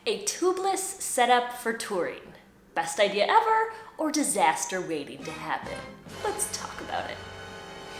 A tubeless setup for touring. Best idea ever or disaster waiting to happen? Let's talk about it.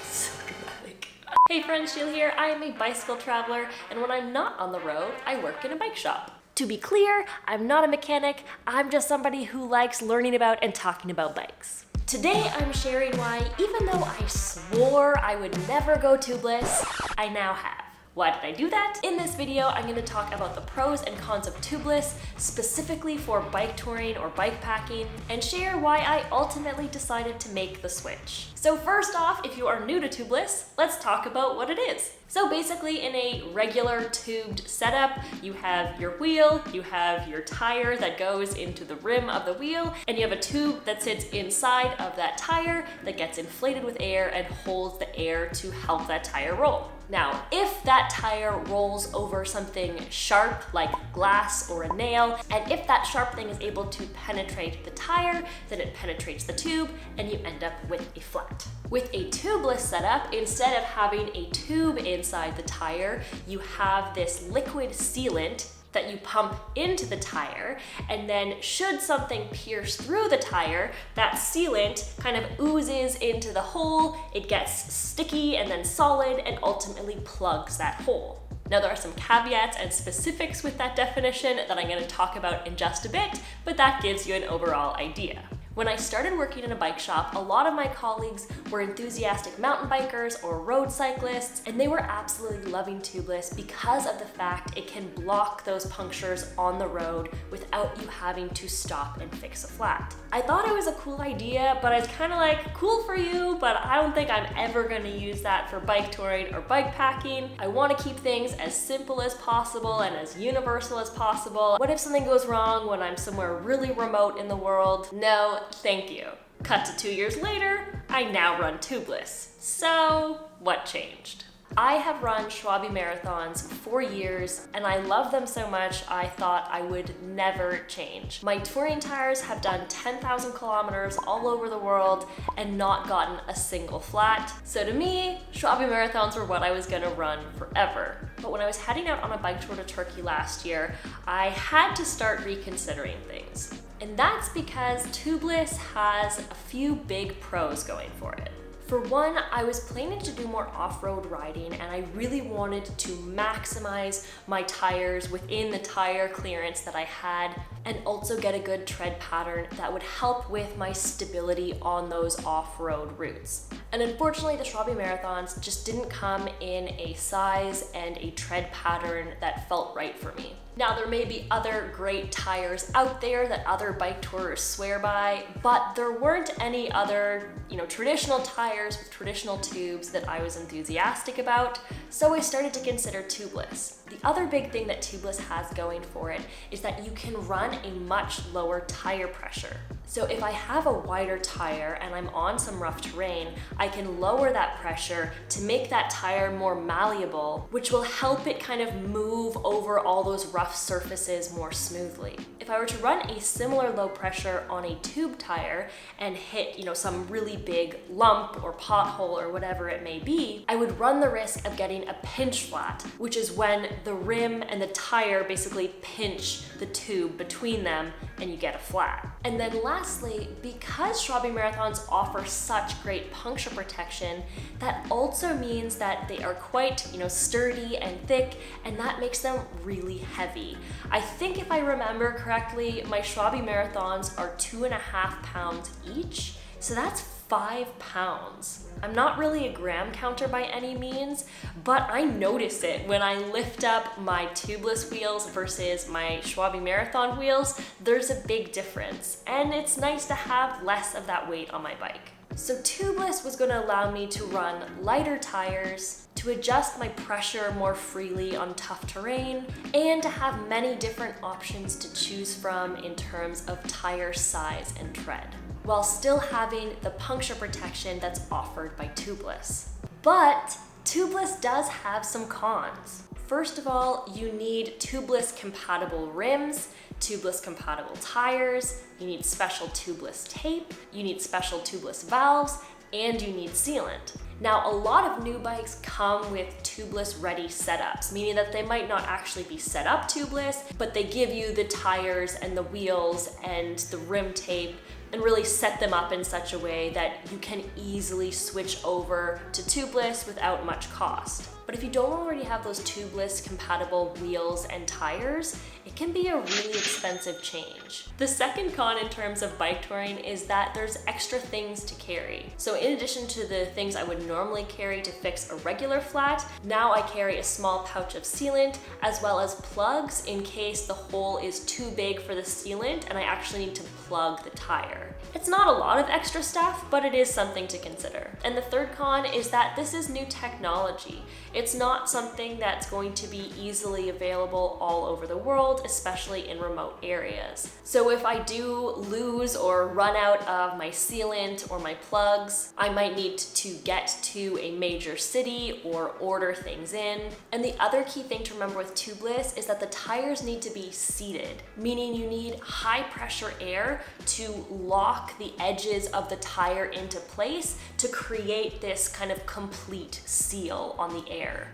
So dramatic. Hey friends, Sheila here. I am a bicycle traveler, and when I'm not on the road, I work in a bike shop. To be clear, I'm not a mechanic. I'm just somebody who likes learning about and talking about bikes. Today I'm sharing why, even though I swore I would never go tubeless, I now have. Why did I do that? In this video, I'm going to talk about the pros and cons of tubeless, specifically for bike touring or bike packing, and share why I ultimately decided to make the switch. So first off, if you are new to tubeless, let's talk about what it is. So basically, in a regular tubed setup, you have your wheel, you have your tire that goes into the rim of the wheel, and you have a tube that sits inside of that tire that gets inflated with air and holds the air to help that tire roll. Now, if that tire rolls over something sharp like glass or a nail, and if that sharp thing is able to penetrate the tire, then it penetrates the tube and you end up with a flat. With a tubeless setup, instead of having a tube inside the tire, you have this liquid sealant that you pump into the tire, and then should something pierce through the tire, that sealant kind of oozes into the hole, it gets sticky and then solid and ultimately plugs that hole. Now there are some caveats and specifics with that definition that I'm going to talk about in just a bit, but that gives you an overall idea. When I started working in a bike shop, a lot of my colleagues were enthusiastic mountain bikers or road cyclists, and they were absolutely loving tubeless because of the fact it can block those punctures on the road without you having to stop and fix a flat. I thought it was a cool idea, but I was kind of like, cool for you, but I don't think I'm ever going to use that for bike touring or bike packing. I want to keep things as simple as possible and as universal as possible. What if something goes wrong when I'm somewhere really remote in the world? No, thank you. Cut to 2 years later, I now run tubeless. So, what changed? I have run Schwalbe Marathons for 4 years, and I love them so much I thought I would never change. My touring tires have done 10,000 kilometers all over the world and not gotten a single flat. So to me, Schwalbe Marathons were what I was gonna run forever. But when I was heading out on a bike tour to Turkey last year, I had to start reconsidering things. And that's because tubeless has a few big pros going for it. For one, I was planning to do more off-road riding, and I really wanted to maximize my tires within the tire clearance that I had and also get a good tread pattern that would help with my stability on those off-road routes. And unfortunately, the Schwalbe Marathons just didn't come in a size and a tread pattern that felt right for me. Now, there may be other great tires out there that other bike tourers swear by, but there weren't any other, traditional tires with traditional tubes that I was enthusiastic about, so I started to consider tubeless. The other big thing that tubeless has going for it is that you can run a much lower tire pressure. So if I have a wider tire and I'm on some rough terrain, I can lower that pressure to make that tire more malleable, which will help it kind of move over all those rough surfaces more smoothly. If I were to run a similar low pressure on a tube tire and hit, some really big lump or pothole or whatever it may be, I would run the risk of getting a pinch flat, which is when the rim and the tire basically pinch the tube between them and you get a flat. And then lastly, because Schwalbe Marathons offer such great puncture protection, that also means that they are quite, sturdy and thick, and that makes them really heavy. I think if I remember correctly, my Schwalbe Marathons are 2.5 pounds each, so that's 5 pounds. I'm not really a gram counter by any means, but I notice it when I lift up my tubeless wheels versus my Schwalbe Marathon wheels. There's a big difference, and it's nice to have less of that weight on my bike. So tubeless was going to allow me to run lighter tires, to adjust my pressure more freely on tough terrain, and to have many different options to choose from in terms of tire size and tread, while still having the puncture protection that's offered by tubeless. But tubeless does have some cons. First of all, you need tubeless compatible rims, tubeless compatible tires, you need special tubeless tape, you need special tubeless valves, and you need sealant. Now, a lot of new bikes come with tubeless ready setups, meaning that they might not actually be set up tubeless, but they give you the tires and the wheels and the rim tape and really set them up in such a way that you can easily switch over to tubeless without much cost. But if you don't already have those tubeless compatible wheels and tires, it can be a really expensive change. The second con in terms of bike touring is that there's extra things to carry. So in addition to the things I would normally carry to fix a regular flat, now I carry a small pouch of sealant as well as plugs in case the hole is too big for the sealant and I actually need to plug the tire. It's not a lot of extra stuff, but it is something to consider. And the third con is that this is new technology. It's not something that's going to be easily available all over the world, especially in remote areas. So if I do lose or run out of my sealant or my plugs, I might need to get to a major city or order things in. And the other key thing to remember with tubeless is that the tires need to be seated, meaning you need high pressure air to lock the edges of the tire into place to create this kind of complete seal on the air.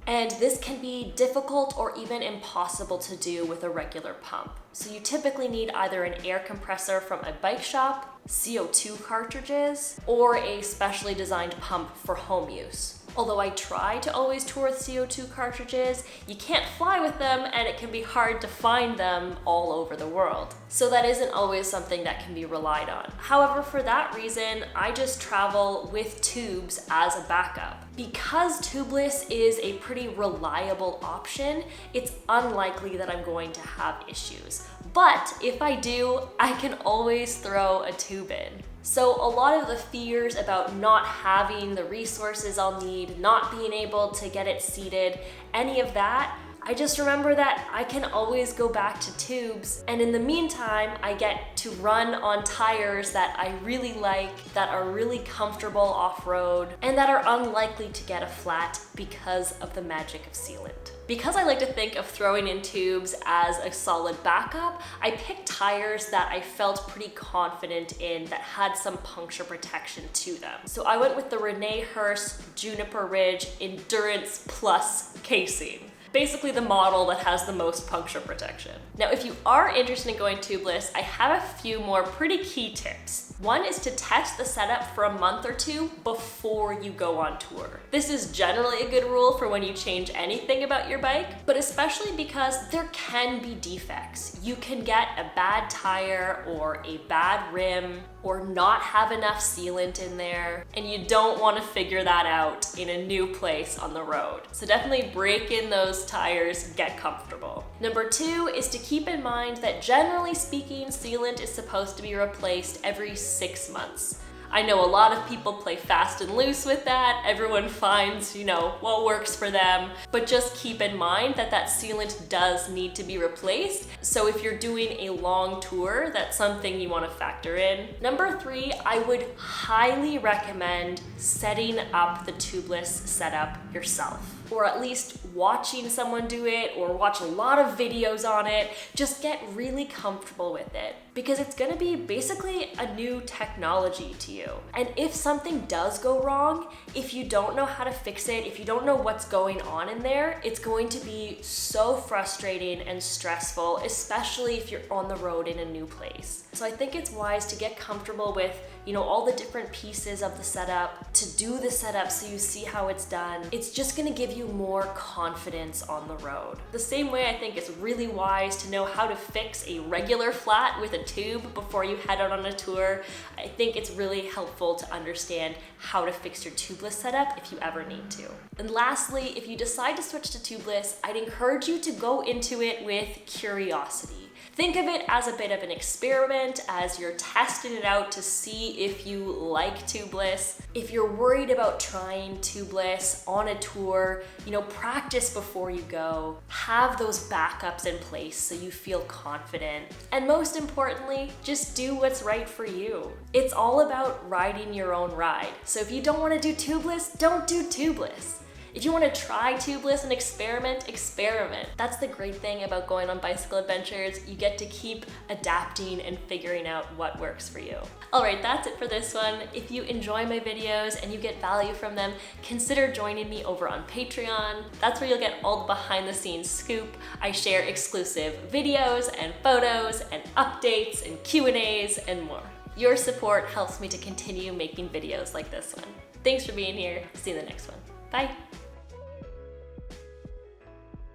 And this can be difficult or even impossible to do with a regular pump. So you typically need either an air compressor from a bike shop, CO2 cartridges, or a specially designed pump for home use. Although I try to always tour with CO2 cartridges, you can't fly with them and it can be hard to find them all over the world. So that isn't always something that can be relied on. However, for that reason, I just travel with tubes as a backup. Because tubeless is a pretty reliable option, it's unlikely that I'm going to have issues. But if I do, I can always throw a tube in. So a lot of the fears about not having the resources I'll need, not being able to get it seated, any of that, I just remember that I can always go back to tubes, and in the meantime, I get to run on tires that I really like, that are really comfortable off-road, and that are unlikely to get a flat because of the magic of sealant. Because I like to think of throwing in tubes as a solid backup, I picked tires that I felt pretty confident in that had some puncture protection to them. So I went with the Rene Hurst Juniper Ridge Endurance Plus casing. Basically the model that has the most puncture protection. Now, if you are interested in going tubeless, I have a few more pretty key tips. One is to test the setup for a month or two before you go on tour. This is generally a good rule for when you change anything about your bike, but especially because there can be defects. You can get a bad tire or a bad rim or not have enough sealant in there, and you don't want to figure that out in a new place on the road. So definitely break in those tires, get comfortable. Number two is to keep in mind that generally speaking, sealant is supposed to be replaced every 6 months. I know a lot of people play fast and loose with that. Everyone finds, what works for them. But just keep in mind that that sealant does need to be replaced. So if you're doing a long tour, that's something you want to factor in. Number three, I would highly recommend setting up the tubeless setup yourself. Or at least watching someone do it, or watch a lot of videos on it. Just get really comfortable with it, because it's gonna be basically a new technology to you. And if something does go wrong, if you don't know how to fix it, if you don't know what's going on in there, it's going to be so frustrating and stressful, especially if you're on the road in a new place. So I think it's wise to get comfortable with, all the different pieces of the setup, to do the setup so you see how it's done. It's just gonna give you more confidence on the road. The same way I think it's really wise to know how to fix a regular flat with a tube before you head out on a tour. I think it's really helpful to understand how to fix your tubeless setup if you ever need to. And lastly, if you decide to switch to tubeless, I'd encourage you to go into it with curiosity. Think of it as a bit of an experiment as you're testing it out to see if you like tubeless. If you're worried about trying tubeless on a tour, practice before you go. Have those backups in place so you feel confident. And most importantly, just do what's right for you. It's all about riding your own ride. So if you don't want to do tubeless, don't do tubeless. If you want to try tubeless and experiment, experiment. That's the great thing about going on bicycle adventures. You get to keep adapting and figuring out what works for you. All right, that's it for this one. If you enjoy my videos and you get value from them, consider joining me over on Patreon. That's where you'll get all the behind the scenes scoop. I share exclusive videos and photos and updates and Q&As and more. Your support helps me to continue making videos like this one. Thanks for being here. See you in the next one. Bye.